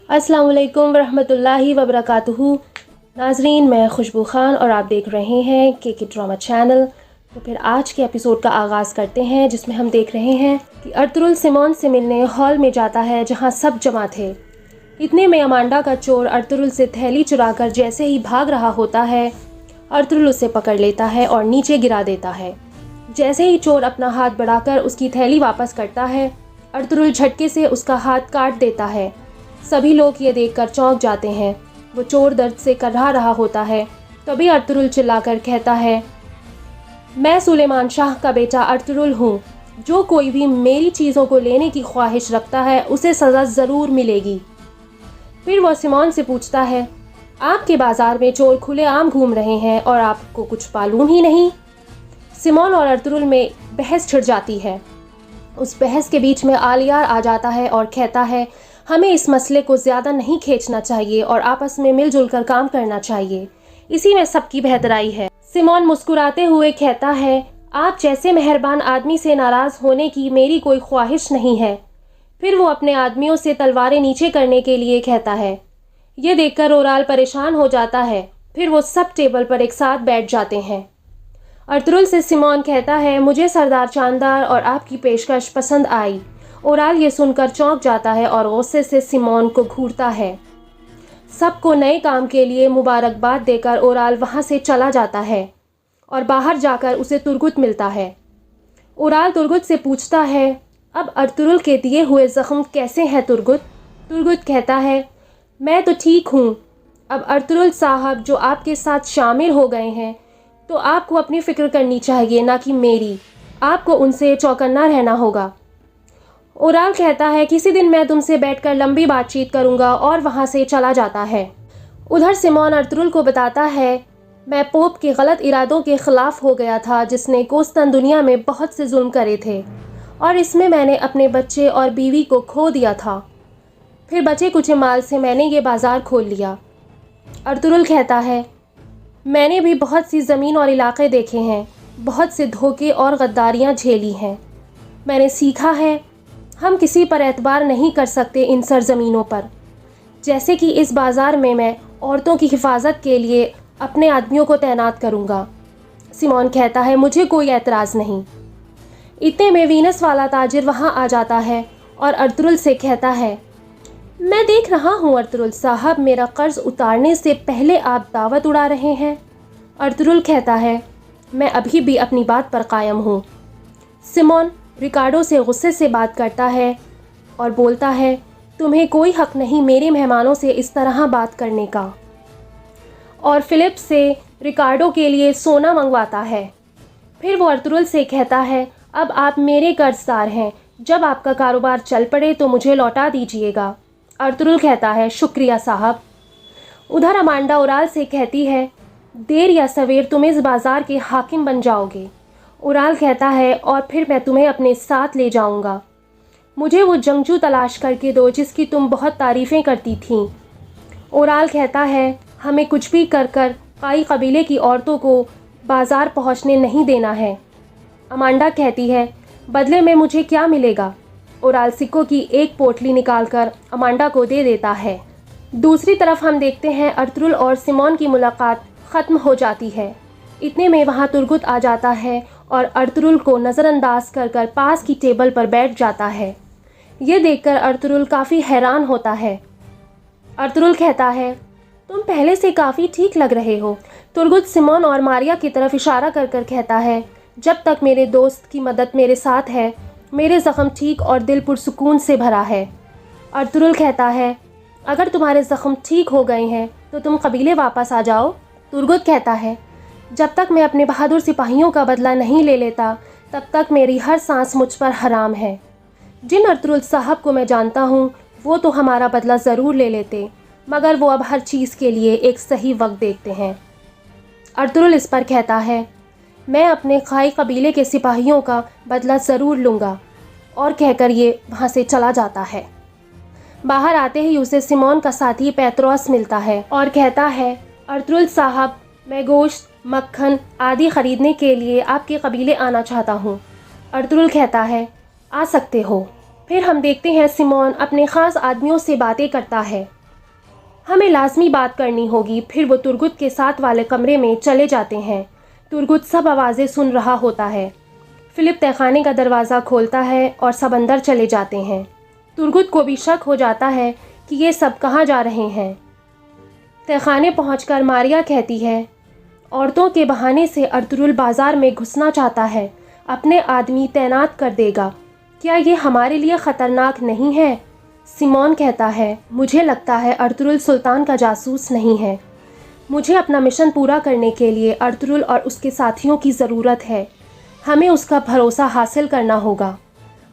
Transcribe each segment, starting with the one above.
अस्सलाम वालेकुम वरहमतुल्लाहि वबरकातुहू। नाजरीन, मैं खुशबू ख़ान और आप देख रहे हैं के ड्रामा चैनल। तो फिर आज के एपिसोड का आगाज़ करते हैं, जिसमें हम देख रहे हैं कि अर्तुरुल सिमोन से मिलने हॉल में जाता है जहां सब जमा थे। इतने में अमांडा का चोर अर्तुरुल से थैली चुराकर जैसे ही भाग रहा होता है, अर्तुरुल उसे पकड़ लेता है और नीचे गिरा देता है। जैसे ही चोर अपना हाथ बढ़ाकर उसकी थैली वापस करता है, अर्तुरुल झटके से उसका हाथ काट देता है। सभी लोग ये देखकर चौंक जाते हैं। वो चोर दर्द से कर्रा रहा होता है। तभी अर्तुरुल चिल्लाकर कहता है, मैं सुलेमान शाह का बेटा अर्तुरुल हूँ। जो कोई भी मेरी चीज़ों को लेने की ख्वाहिश रखता है उसे सज़ा ज़रूर मिलेगी। फिर वो सिमोन से पूछता है, आपके बाज़ार में चोर खुलेआम घूम रहे हैं और आपको कुछ मालूम ही नहीं। सिमोन और अर्तुरुल में बहस छिड़ जाती है। उस बहस के बीच में आलियार आ जाता है और कहता है, हमें इस मसले को ज़्यादा नहीं खींचना चाहिए और आपस में मिलजुल कर काम करना चाहिए। इसी में सबकी बेहतराई है। सिमोन मुस्कुराते हुए कहता है, आप जैसे मेहरबान आदमी से नाराज़ होने की मेरी कोई ख्वाहिश नहीं है। फिर वो अपने आदमियों से तलवारें नीचे करने के लिए कहता है। ये देखकर ओराल परेशान हो जाता है। फिर वो सब टेबल पर एक साथ बैठ जाते हैं। अर्तुरुल से सिमोन कहता है, मुझे सरदार चांदार और आपकी पेशकश पसंद आई। ओराल ये सुनकर चौंक जाता है और गुस्से से सिमोन को घूरता है। सबको नए काम के लिए मुबारकबाद देकर ओराल वहाँ से चला जाता है और बाहर जाकर उसे तुर्गुत मिलता है। ओराल तुर्गुत से पूछता है, अब अर्तुरुल के दिए हुए ज़ख्म कैसे हैं तुर्गुत? तुर्गुत कहता है, मैं तो ठीक हूँ। अब अर्तुरुल साहब जो आपके साथ शामिल हो गए हैं, तो आपको अपनी फ़िक्र करनी चाहिए, ना कि मेरी। आपको उनसे चौकन्ना रहना होगा। ओराल कहता है, किसी दिन मैं तुमसे बैठकर लंबी बातचीत करूंगा और वहां से चला जाता है। उधर सिमोन अर्तुरुल को बताता है, मैं पोप के गलत इरादों के ख़िलाफ़ हो गया था, जिसने कोस्तान दुनिया में बहुत से जुल्म करे थे और इसमें मैंने अपने बच्चे और बीवी को खो दिया था। फिर बचे कुछ माल से मैंने ये बाज़ार खोल लिया। अर्तुरुल कहता है, मैंने भी बहुत सी ज़मीन और इलाके देखे हैं, बहुत से धोखे और गद्दारियाँ झेली हैं। मैंने सीखा है, हम किसी पर एतबार नहीं कर सकते इन सरज़मीनों पर। जैसे कि इस बाज़ार में मैं औरतों की हिफाजत के लिए अपने आदमियों को तैनात करूँगा। सिमोन कहता है, मुझे कोई एतराज़ नहीं। इतने में वीनस वाला ताजिर वहाँ आ जाता है और अर्तुरुल से कहता है, मैं देख रहा हूँ अर्तुरुल साहब, मेरा कर्ज उतारने से पहले आप दावत उड़ा रहे हैं। अर्तुरुल कहता है, मैं अभी भी अपनी बात पर कायम हूँ। सिमोन रिकार्डो से गुस्से से बात करता है और बोलता है, तुम्हें कोई हक़ नहीं मेरे मेहमानों से इस तरह बात करने का। और फिलिप से रिकार्डो के लिए सोना मंगवाता है। फिर वो अर्तुरुल से कहता है, अब आप मेरे कर्जदार हैं, जब आपका कारोबार चल पड़े तो मुझे लौटा दीजिएगा। अर्तुरुल कहता है, शुक्रिया साहब। उधर अमांडा ओराल से कहती है, देर या सवेर तुम इस बाज़ार के हाकिम बन जाओगे। ओराल कहता है, और फिर मैं तुम्हें अपने साथ ले जाऊंगा। मुझे वो जंगजू तलाश करके दो जिसकी तुम बहुत तारीफ़ें करती थीं। ओराल कहता है, हमें कुछ भी कर कर काई कबीले की औरतों को बाज़ार पहुंचने नहीं देना है। अमांडा कहती है, बदले में मुझे क्या मिलेगा? ओराल सिक्कों की एक पोटली निकालकर अमांडा को दे देता है। दूसरी तरफ हम देखते हैं अर्तुरुल और सिमोन की मुलाकात ख़त्म हो जाती है। इतने में वहाँ तुर्गुत आ जाता है और अर्तुरुल को नज़रअंदाज कर कर पास की टेबल पर बैठ जाता है। ये देखकर अर्तुरुल काफ़ी हैरान होता है। अर्तुरुल कहता है, तुम पहले से काफ़ी ठीक लग रहे हो। तुर्गुत सिमोन और मारिया की तरफ इशारा कर कर कहता है, जब तक मेरे दोस्त की मदद मेरे साथ है, मेरे ज़ख्म ठीक और दिल पुरसुकून से भरा है। अर्तुरुल कहता है, अगर तुम्हारे ज़ख्म ठीक हो गए हैं तो तुम कबीले वापस आ जाओ। तुर्गुत कहता है, जब तक मैं अपने बहादुर सिपाहियों का बदला नहीं ले लेता, तब तक मेरी हर सांस मुझ पर हराम है। जिन अर्तुरुल साहब को मैं जानता हूँ, वो तो हमारा बदला ज़रूर ले लेते, मगर वो अब हर चीज़ के लिए एक सही वक्त देखते हैं। अर्तुरुल इस पर कहता है, मैं अपने खाई कबीले के सिपाहियों का बदला ज़रूर लूँगा, और कहकर ये वहाँ से चला जाता है। बाहर आते ही उसे सिमोन का साथी पेत्रोस मिलता है और कहता है, अर्तुरुल साहब, मैं गोश्त, मक्खन आदि ख़रीदने के लिए आपके कबीले आना चाहता हूँ। अर्तुरुल कहता है, आ सकते हो। फिर हम देखते हैं सिमोन अपने ख़ास आदमियों से बातें करता है हमें लाजमी बात करनी होगी। फिर वो तुर्गुत के साथ वाले कमरे में चले जाते हैं। तुर्गुत सब आवाज़ें सुन रहा होता है। फिलिप तहखाने का दरवाज़ा खोलता है और सब अंदर चले जाते हैं। तुर्गुत को भी शक हो जाता है कि ये सब कहाँ जा रहे हैं। तहखाने पहुंचकर मारिया कहती है, औरतों के बहाने से अर्तुरुल बाज़ार में घुसना चाहता है, अपने आदमी तैनात कर देगा। क्या ये हमारे लिए ख़तरनाक नहीं है? सिमोन कहता है, मुझे लगता है अर्तुरुल सुल्तान का जासूस नहीं है। मुझे अपना मिशन पूरा करने के लिए अर्तुरुल और उसके साथियों की ज़रूरत है। हमें उसका भरोसा हासिल करना होगा।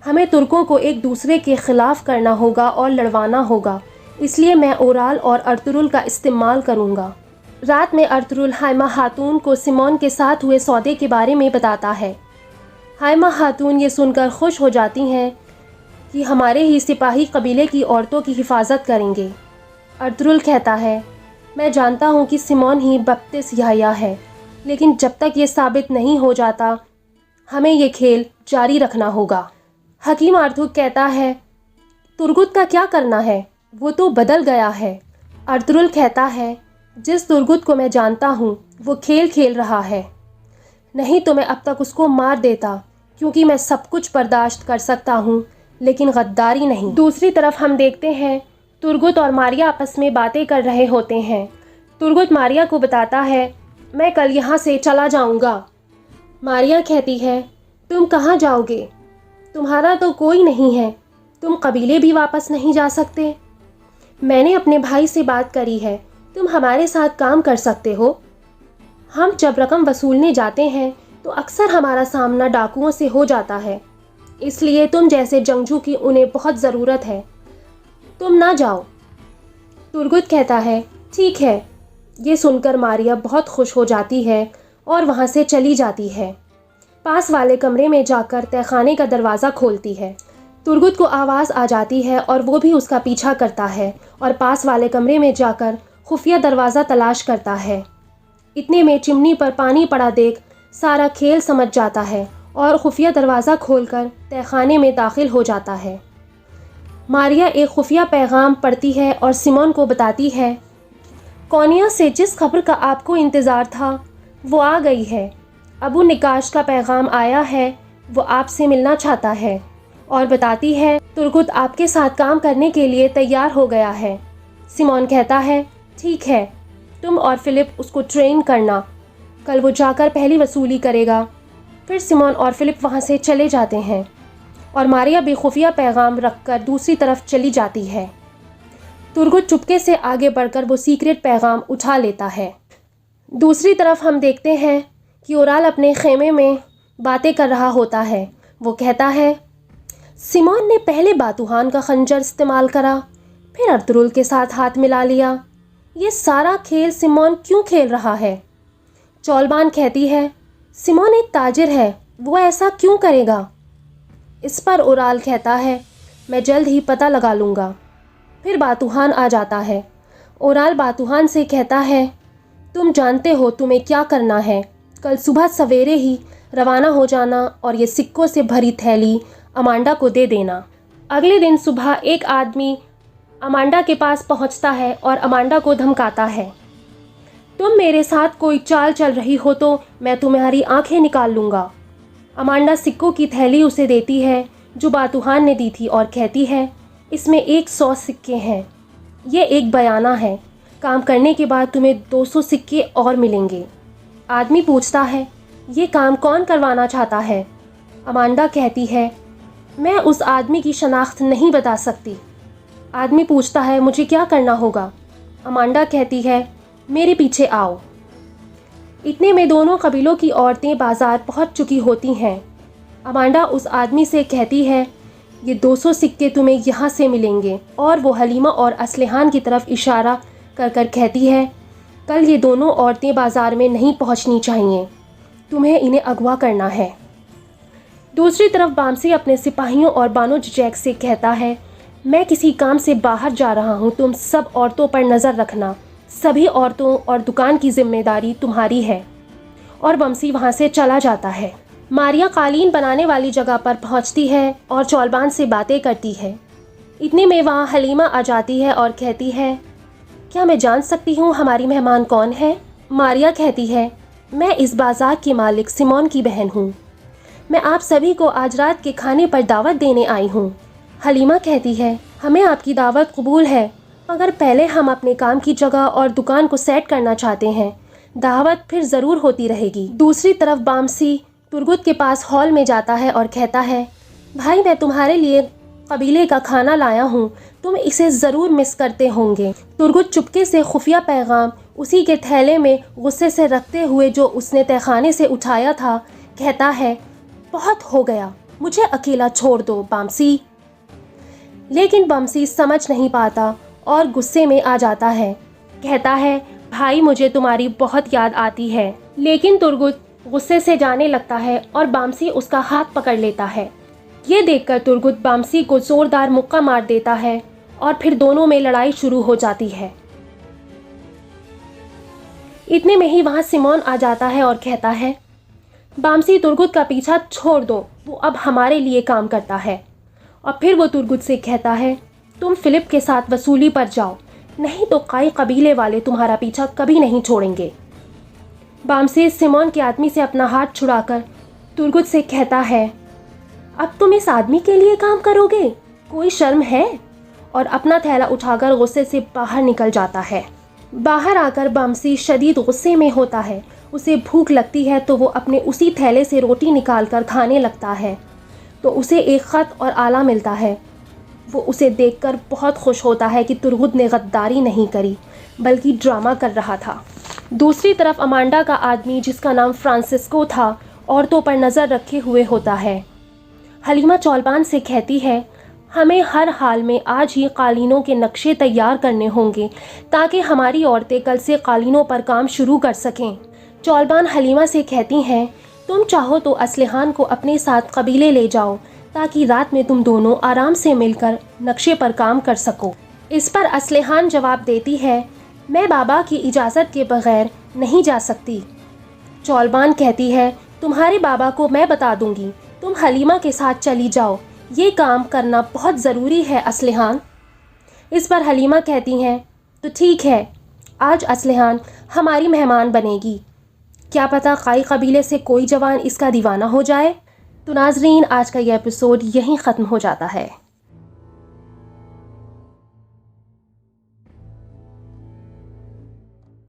हमें तुर्कों को एक दूसरे के ख़िलाफ़ करना होगा और लड़वाना होगा। इसलिए मैं ओराल और अर्तुरुल का इस्तेमाल करूँगा। रात में अर्तुरुल हाइमा खातून को सिमोन के साथ हुए सौदे के बारे में बताता है। हाइमा खातून ये सुनकर खुश हो जाती हैं कि हमारे ही सिपाही कबीले की औरतों की हिफाजत करेंगे। अर्तुरुल कहता है, मैं जानता हूँ कि सिमोन ही बप्तिस याह्या है, लेकिन जब तक ये साबित नहीं हो जाता हमें ये खेल जारी रखना होगा। हकीम आर्थुक कहता है, तुर्गुत का क्या करना है, वो तो बदल गया है। अर्तुरुल कहता है, जिस तुर्गुत को मैं जानता हूँ वो खेल खेल रहा है, नहीं तो मैं अब तक उसको मार देता, क्योंकि मैं सब कुछ बर्दाश्त कर सकता हूँ लेकिन गद्दारी नहीं। दूसरी तरफ हम देखते हैं तुर्गुत और मारिया आपस में बातें कर रहे होते हैं। तुर्गुत मारिया को बताता है, मैं कल यहाँ से चला जाऊँगा। मारिया कहती है, तुम कहाँ जाओगे? तुम्हारा तो कोई नहीं है, तुम कबीले भी वापस नहीं जा सकते। मैंने अपने भाई से बात करी है, तुम हमारे साथ काम कर सकते हो। हम जब रकम वसूलने जाते हैं तो अक्सर हमारा सामना डाकुओं से हो जाता है, इसलिए तुम जैसे जंगजू की उन्हें बहुत ज़रूरत है, तुम ना जाओ। तुर्गुत कहता है, ठीक है। ये सुनकर मारिया बहुत खुश हो जाती है और वहाँ से चली जाती है। पास वाले कमरे में जाकर तहखाने का दरवाज़ा खोलती है। तुर्गुत को आवाज़ आ जाती है और वो भी उसका पीछा करता है और पास वाले कमरे में जाकर खुफिया दरवाज़ा तलाश करता है। इतने में चिमनी पर पानी पड़ा देख सारा खेल समझ जाता है और खुफिया दरवाज़ा खोलकर तहखाने में दाखिल हो जाता है। मारिया एक खुफिया पैगाम पढ़ती है और सिमोन को बताती है, कोनिया से जिस खबर का आपको इंतज़ार था वो आ गई है। अबू निकाश का पैगाम आया है, वो आपसे मिलना चाहता है। और बताती है, तुर्गुत आपके साथ काम करने के लिए तैयार हो गया है। सिमोन कहता है, ठीक है, तुम और फिलिप उसको ट्रेन करना, कल वो जाकर पहली वसूली करेगा। फिर सिमोन और फिलिप वहाँ से चले जाते हैं और मारिया भी खुफिया पैगाम रखकर दूसरी तरफ चली जाती है। तुर्गुत चुपके से आगे बढ़कर वो सीक्रेट पैगाम उठा लेता है। दूसरी तरफ हम देखते हैं कि ओराल अपने खेमे में बातें कर रहा होता है। वो कहता है, सिमोन ने पहले बातूहान का खंजर इस्तेमाल करा, फिर अर्तुरुल के साथ हाथ मिला लिया। ये सारा खेल सिमोन क्यों खेल रहा है? चौलबान कहती है, सिमोन एक ताजिर है, वो ऐसा क्यों करेगा? इस पर ओराल कहता है, मैं जल्द ही पता लगा लूँगा। फिर बातूहान आ जाता है। ओराल बातूहान से कहता है, तुम जानते हो तुम्हें क्या करना है, कल सुबह सवेरे ही रवाना हो जाना और ये सिक्कों से भरी थैली अमांडा को दे देना। अगले दिन सुबह एक आदमी अमांडा के पास पहुंचता है और अमांडा को धमकाता है, तुम मेरे साथ कोई चाल चल रही हो तो मैं तुम्हारी आंखें निकाल लूँगा। अमांडा सिक्कों की थैली उसे देती है जो बातूहान ने दी थी और कहती है, इसमें 100 सिक्के हैं। ये एक बयाना है, काम करने के बाद तुम्हें 200 सिक्के और मिलेंगे। आदमी पूछता है, ये काम कौन करवाना चाहता है? अमांडा कहती है, मैं उस आदमी की शनाख्त नहीं बता सकती। आदमी पूछता है, मुझे क्या करना होगा? अमांडा कहती है, मेरे पीछे आओ। इतने में दोनों कबीलों की औरतें बाज़ार पहुंच चुकी होती हैं। अमांडा उस आदमी से कहती है, ये 200 सिक्के तुम्हें यहाँ से मिलेंगे। और वो हलीमा और असलिहान की तरफ इशारा कर कर कहती है, कल ये दोनों औरतें बाज़ार में नहीं पहुँचनी चाहिए, तुम्हें इन्हें अगवा करना है। दूसरी तरफ बामसी अपने सिपाहियों और बानो जैक से कहता है, मैं किसी काम से बाहर जा रहा हूँ, तुम सब औरतों पर नज़र रखना, सभी औरतों और दुकान की जिम्मेदारी तुम्हारी है। और बमसी वहाँ से चला जाता है। मारिया कालीन बनाने वाली जगह पर पहुँचती है और चौलबान से बातें करती है। इतने में वहाँ हलीमा आ जाती है और कहती है, کیا میں جان سکتی ہوں ہماری مہمان کون ہے؟ ماریا کہتی ہے میں اس بازار کے مالک سیمون کی بہن ہوں، میں آپ سبھی کو آج رات کے کھانے پر دعوت دینے آئی ہوں۔ حلیمہ کہتی ہے ہمیں آپ کی دعوت قبول ہے، مگر پہلے ہم اپنے کام کی جگہ اور دکان کو سیٹ کرنا چاہتے ہیں، دعوت پھر ضرور ہوتی رہے گی۔ دوسری طرف بامسی ترگت کے پاس ہال میں جاتا ہے اور کہتا ہے بھائی میں تمہارے لیے قبیلے کا کھانا لایا ہوں، تم اسے ضرور مس کرتے ہوں گے۔ ترگت چپکے سے خفیہ پیغام اسی کے تھیلے میں غصے سے رکھتے ہوئے جو اس نے تہہ خانے سے اٹھایا تھا کہتا ہے بہت ہو گیا، مجھے اکیلا چھوڑ دو بامسی۔ لیکن بامسی سمجھ نہیں پاتا اور غصے میں آ جاتا ہے، کہتا ہے بھائی مجھے تمہاری بہت یاد آتی ہے۔ لیکن ترگت غصے سے جانے لگتا ہے اور بامسی اس کا ہاتھ پکڑ لیتا ہے۔ یہ دیکھ کر ترگت بامسی کو زوردار مکہ مار دیتا ہے اور پھر دونوں میں لڑائی شروع ہو جاتی ہے۔ اتنے میں ہی وہاں سیمون آ جاتا ہے اور کہتا ہے بامسی ترگت کا پیچھا چھوڑ دو، وہ اب ہمارے لیے کام کرتا ہے۔ اور پھر وہ ترگت سے کہتا ہے تم فلپ کے ساتھ وصولی پر جاؤ، نہیں تو قائی قبیلے والے تمہارا پیچھا کبھی نہیں چھوڑیں گے۔ بامسی سیمون کے آدمی سے اپنا ہاتھ چھڑا کر ترگت سے کہتا ہے اب تم اس آدمی کے لیے کام کرو گے، کوئی شرم ہے؟ اور اپنا تھیلا اٹھا کر غصے سے باہر نکل جاتا ہے۔ باہر آ کر بامسی شدید غصے میں ہوتا ہے، اسے بھوک لگتی ہے تو وہ اپنے اسی تھیلے سے روٹی نکال کر کھانے لگتا ہے تو اسے ایک خط اور آلہ ملتا ہے۔ وہ اسے دیکھ کر بہت خوش ہوتا ہے کہ ترگت نے غداری نہیں کری بلکہ ڈرامہ کر رہا تھا۔ دوسری طرف امانڈا کا آدمی جس کا نام فرانسسکو تھا عورتوں پر نظر رکھے ہوئے ہوتا ہے۔ حلیمہ چولبان سے کہتی ہے ہمیں ہر حال میں آج ہی قالینوں کے نقشے تیار کرنے ہوں گے تاکہ ہماری عورتیں کل سے قالینوں پر کام شروع کر سکیں۔ چولبان حلیمہ سے کہتی ہیں تم چاہو تو اسلحان کو اپنے ساتھ قبیلے لے جاؤ تاکہ رات میں تم دونوں آرام سے مل کر نقشے پر کام کر سکو۔ اس پر اسلحان جواب دیتی ہے میں بابا کی اجازت کے بغیر نہیں جا سکتی۔ چولبان کہتی ہے تمہارے بابا کو میں بتا دوں گی، تم حلیمہ کے ساتھ چلی جاؤ، یہ کام کرنا بہت ضروری ہے اسلحان۔ اس پر حلیمہ کہتی ہیں تو ٹھیک ہے، آج اسلحان ہماری مہمان بنے گی، کیا پتہ قائی قبیلے سے کوئی جوان اس کا دیوانہ ہو جائے۔ تو ناظرین آج کا یہ ایپیسوڈ یہیں ختم ہو جاتا ہے۔